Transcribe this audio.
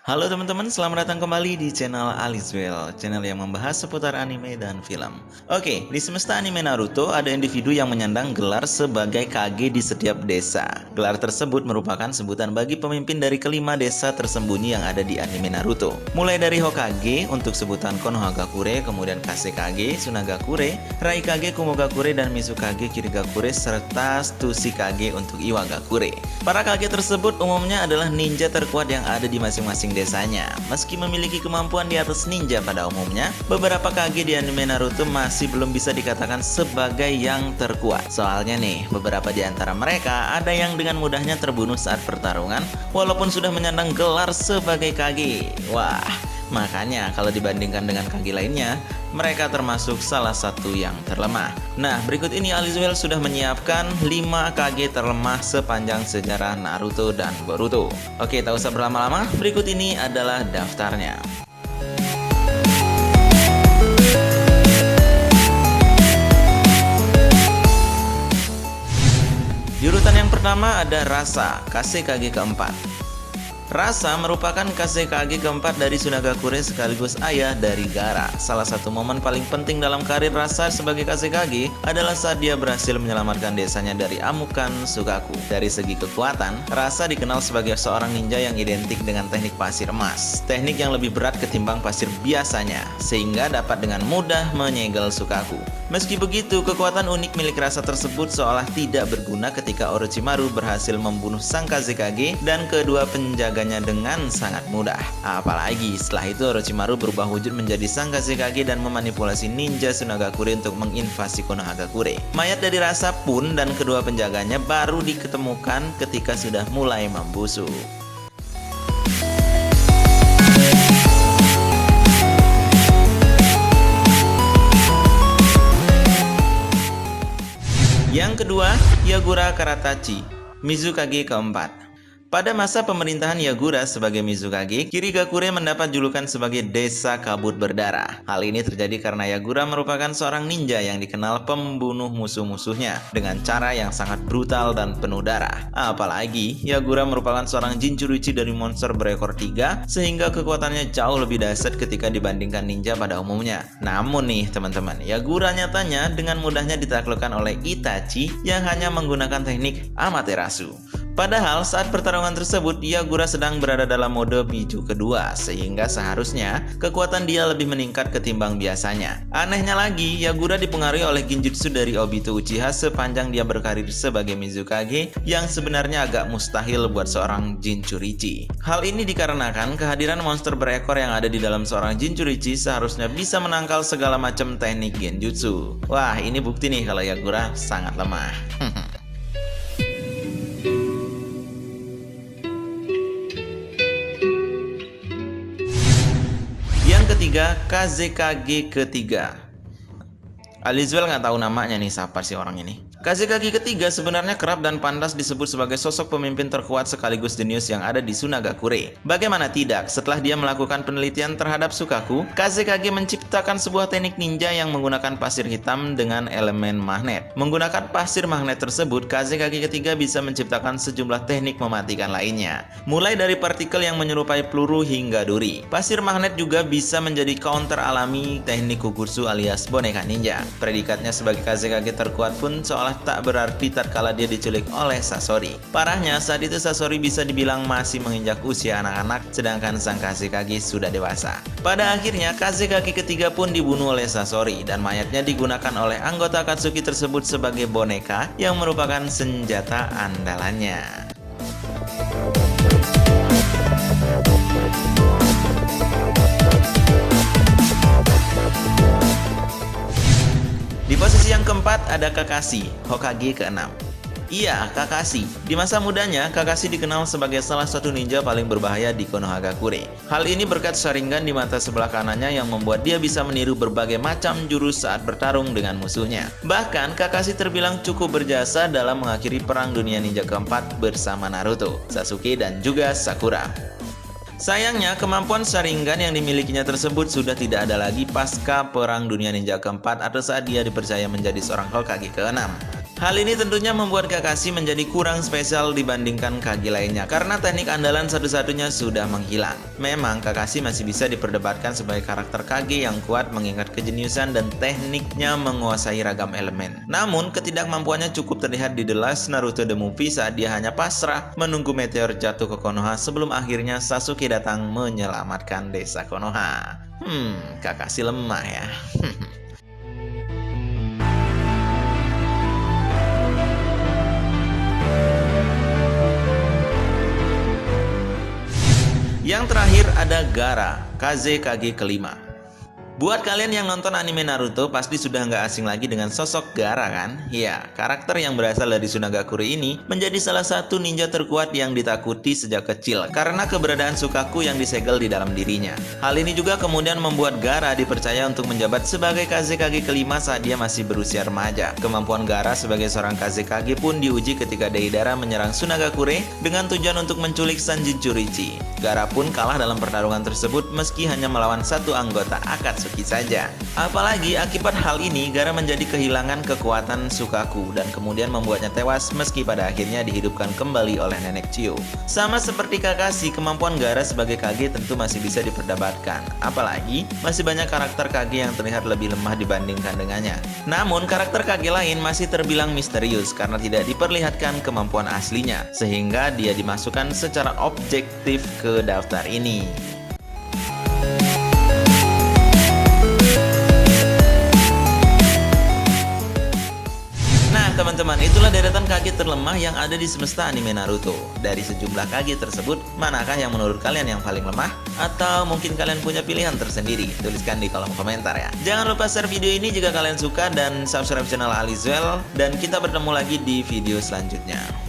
Halo teman-teman, selamat datang kembali di channel Alizwell, channel yang membahas seputar anime dan film. Oke, di semesta anime Naruto ada individu yang menyandang gelar sebagai Kage di setiap desa. Gelar tersebut merupakan sebutan bagi pemimpin dari kelima desa tersembunyi yang ada di anime Naruto. Mulai dari Hokage untuk sebutan Konohagakure, kemudian Kazekage, Tsunagakure, Raikage, Kumogakure, dan Mizukage, Kirigakure, serta Tsuchikage untuk Iwagakure. Para Kage tersebut umumnya adalah ninja terkuat yang ada di masing-masing desanya. Meski memiliki kemampuan di atas ninja pada umumnya, beberapa Kage di anime Naruto masih belum bisa dikatakan sebagai yang terkuat. Soalnya nih, beberapa di antara mereka ada yang dengan mudahnya terbunuh saat pertarungan walaupun sudah menyandang gelar sebagai Kage. Wah, makanya kalau dibandingkan dengan Kage lainnya, mereka termasuk salah satu yang terlemah. Nah, berikut ini Alizwell sudah menyiapkan 5 Kage terlemah sepanjang sejarah Naruto dan Boruto. Oke, tak usah berlama-lama, berikut ini adalah daftarnya. Di urutan yang pertama ada Rasa, Kazekage keempat. Rasa merupakan Kazekage keempat dari Tsunagakure sekaligus ayah dari Gaara. Salah satu momen paling penting dalam karir Rasa sebagai Kazekage adalah saat dia berhasil menyelamatkan desanya dari amukan Sukaku. Dari segi kekuatan, Rasa dikenal sebagai seorang ninja yang identik dengan teknik pasir emas. Teknik yang lebih berat ketimbang pasir biasanya, sehingga dapat dengan mudah menyegel Sukaku. Meski begitu, kekuatan unik milik Rasa tersebut seolah tidak berguna ketika Orochimaru berhasil membunuh sang Kazekage dan kedua penjaganya dengan sangat mudah. Apalagi setelah itu Orochimaru berubah wujud menjadi sang Kazekage dan memanipulasi ninja Tsunagakure untuk menginvasi Konohagakure. Mayat dari Rasa pun dan kedua penjaganya baru diketemukan ketika sudah mulai membusuk. Yang kedua, Yagura Karatachi, Mizukage keempat. Pada masa pemerintahan Yagura sebagai Mizukage, Kirigakure mendapat julukan sebagai Desa Kabut Berdarah. Hal ini terjadi karena Yagura merupakan seorang ninja yang dikenal pembunuh musuh-musuhnya dengan cara yang sangat brutal dan penuh darah. Apalagi, Yagura merupakan seorang Jinchuruchi dari monster berekor 3, sehingga kekuatannya jauh lebih dahsyat ketika dibandingkan ninja pada umumnya. Namun nih teman-teman, Yagura nyatanya dengan mudahnya ditaklukkan oleh Itachi yang hanya menggunakan teknik Amaterasu. Padahal saat pertarungan tersebut, Yagura sedang berada dalam mode Biju kedua, sehingga seharusnya kekuatan dia lebih meningkat ketimbang biasanya. Anehnya lagi, Yagura dipengaruhi oleh Genjutsu dari Obito Uchiha sepanjang dia berkarir sebagai Mizukage, yang sebenarnya agak mustahil buat seorang Jinchurichi. Hal ini dikarenakan kehadiran monster berekor yang ada di dalam seorang Jinchurichi seharusnya bisa menangkal segala macam teknik Genjutsu. Wah, ini bukti nih kalau Yagura sangat lemah. Ketiga, Kazekage ketiga. Alizwell nggak tahu namanya nih, siapa sih orang ini. Kazekage ketiga sebenarnya kerap dan pantas disebut sebagai sosok pemimpin terkuat sekaligus jenius yang ada di Tsunagakure. Bagaimana tidak, setelah dia melakukan penelitian terhadap Sukaku, Kazekage menciptakan sebuah teknik ninja yang menggunakan pasir hitam dengan elemen magnet. Menggunakan pasir magnet tersebut, Kazekage ketiga bisa menciptakan sejumlah teknik mematikan lainnya. Mulai dari partikel yang menyerupai peluru hingga duri. Pasir magnet juga bisa menjadi counter alami teknik Kukutsu alias boneka ninja. Predikatnya sebagai Kazekage terkuat pun seolah tak berarti tatkala dia diculik oleh Sasori. Parahnya, saat itu Sasori bisa dibilang masih menginjak usia anak-anak, sedangkan sang Kazekage sudah dewasa. Pada akhirnya, Kazekage ketiga pun dibunuh oleh Sasori, dan mayatnya digunakan oleh anggota Akatsuki tersebut sebagai boneka yang merupakan senjata andalannya. Di posisi yang keempat ada Kakashi, Hokage keenam. Iya, Kakashi. Di masa mudanya, Kakashi dikenal sebagai salah satu ninja paling berbahaya di Konohagakure. Hal ini berkat Sharingan di mata sebelah kanannya yang membuat dia bisa meniru berbagai macam jurus saat bertarung dengan musuhnya. Bahkan, Kakashi terbilang cukup berjasa dalam mengakhiri perang dunia ninja keempat bersama Naruto, Sasuke, dan juga Sakura. Sayangnya, kemampuan Sharingan yang dimilikinya tersebut sudah tidak ada lagi pasca Perang Dunia Ninja keempat atau saat dia dipercaya menjadi seorang Hokage ke-6. Hal ini tentunya membuat Kakashi menjadi kurang spesial dibandingkan Kage lainnya karena teknik andalan satu-satunya sudah menghilang. Memang Kakashi masih bisa diperdebatkan sebagai karakter Kage yang kuat mengingat kejeniusan dan tekniknya menguasai ragam elemen. Namun ketidakmampuannya cukup terlihat di The Last Naruto The Movie saat dia hanya pasrah menunggu meteor jatuh ke Konoha sebelum akhirnya Sasuke datang menyelamatkan desa Konoha. Kakashi lemah ya. Yang terakhir ada Gaara, Kazekage kelima. Buat kalian yang nonton anime Naruto pasti sudah nggak asing lagi dengan sosok Gaara kan? Ya, karakter yang berasal dari Sunagakure ini menjadi salah satu ninja terkuat yang ditakuti sejak kecil karena keberadaan Sukaku yang disegel di dalam dirinya. Hal ini juga kemudian membuat Gaara dipercaya untuk menjabat sebagai Kazekage kelima saat dia masih berusia remaja. Kemampuan Gaara sebagai seorang Kazekage pun diuji ketika Deidara menyerang Sunagakure dengan tujuan untuk menculik Sanjin Churichi. Gaara pun kalah dalam pertarungan tersebut meski hanya melawan satu anggota Akatsuki saja. Apalagi akibat hal ini Gaara menjadi kehilangan kekuatan Sukaku dan kemudian membuatnya tewas meski pada akhirnya dihidupkan kembali oleh Nenek Chiyo. Sama seperti Kakashi, kemampuan Gaara sebagai Kage tentu masih bisa diperdebatkan. Apalagi masih banyak karakter Kage yang terlihat lebih lemah dibandingkan dengannya. Namun karakter Kage lain masih terbilang misterius karena tidak diperlihatkan kemampuan aslinya sehingga dia dimasukkan secara objektif ke daftar ini. Teman-teman, itulah deretan Kage terlemah yang ada di semesta anime Naruto. Dari sejumlah Kage tersebut, manakah yang menurut kalian yang paling lemah? Atau mungkin kalian punya pilihan tersendiri? Tuliskan di kolom komentar ya. Jangan lupa share video ini jika kalian suka dan subscribe channel Alizwell. Dan kita bertemu lagi di video selanjutnya.